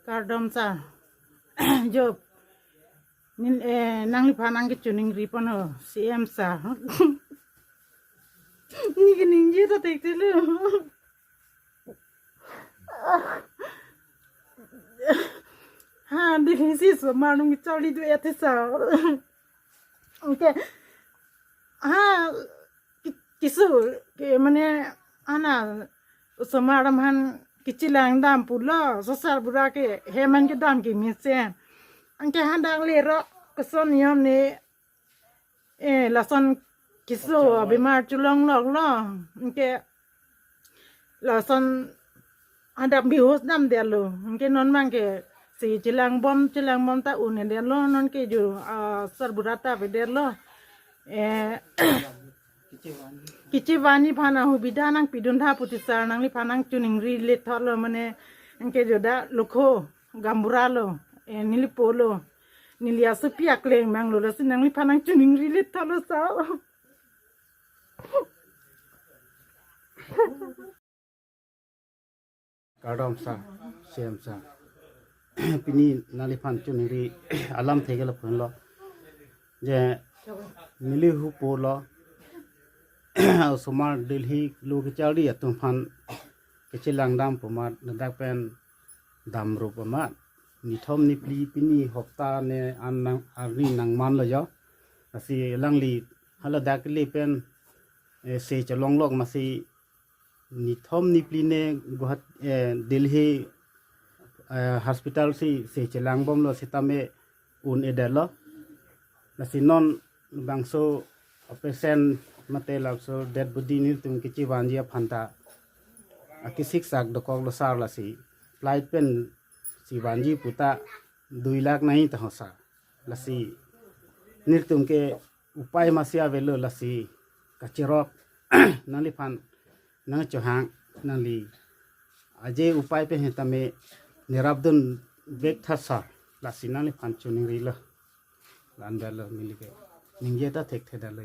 Kardom sa job nin nang lipanang ke chuning ripon ho CM sa ni ke ninje ta tekte lo ha dihisi so manung chali du ete sa okay ha kisu ke mane ana samaram han kichilang dam pula sosar bura ke heman ke dam ke mise anke handang le ro keson yom ne lason kiso bimar chulong lok lo anke lason andam bihus dam de lo anke non mang ke si chilang bom ta un de lo non ke ju sar burata be de lo Kichivani phana hu bidanang pidundha putisar nang li phanang chuning ri le tholo mane anke joda lokho gambura lo nili polo nilia supiak leng mang lo sinang li phanang chuning ri le tholo sa Kardom sa sem sa pini nali phan chuning ri alam thegela phun lo je nili hu polo Somar Delhi lo ke chali atum phan ke chilang dam pamat nadak pen dam ro pamat ni thom ni pli pini hopta ne an arni nang man lo yo asi langli hala dak li pen se chalong lok ma si ni thom ni pli ne gohat Delhi hospital si se chilang bom lo sitame un edelo nasi non bangso operation mate lakso dead body ni tum kichi wanjia phanta akisik sak dokok lo sar la si flight pen si wanji puta 2 lakh nahi ta hosa la si nirtum ke upai masia velo la si kachirok nali phan nang chohang nali aje upai pe hetame nirabdun bek thasa la si nali phan chuning ri lo lan dalo milike ningje ta thek theda lo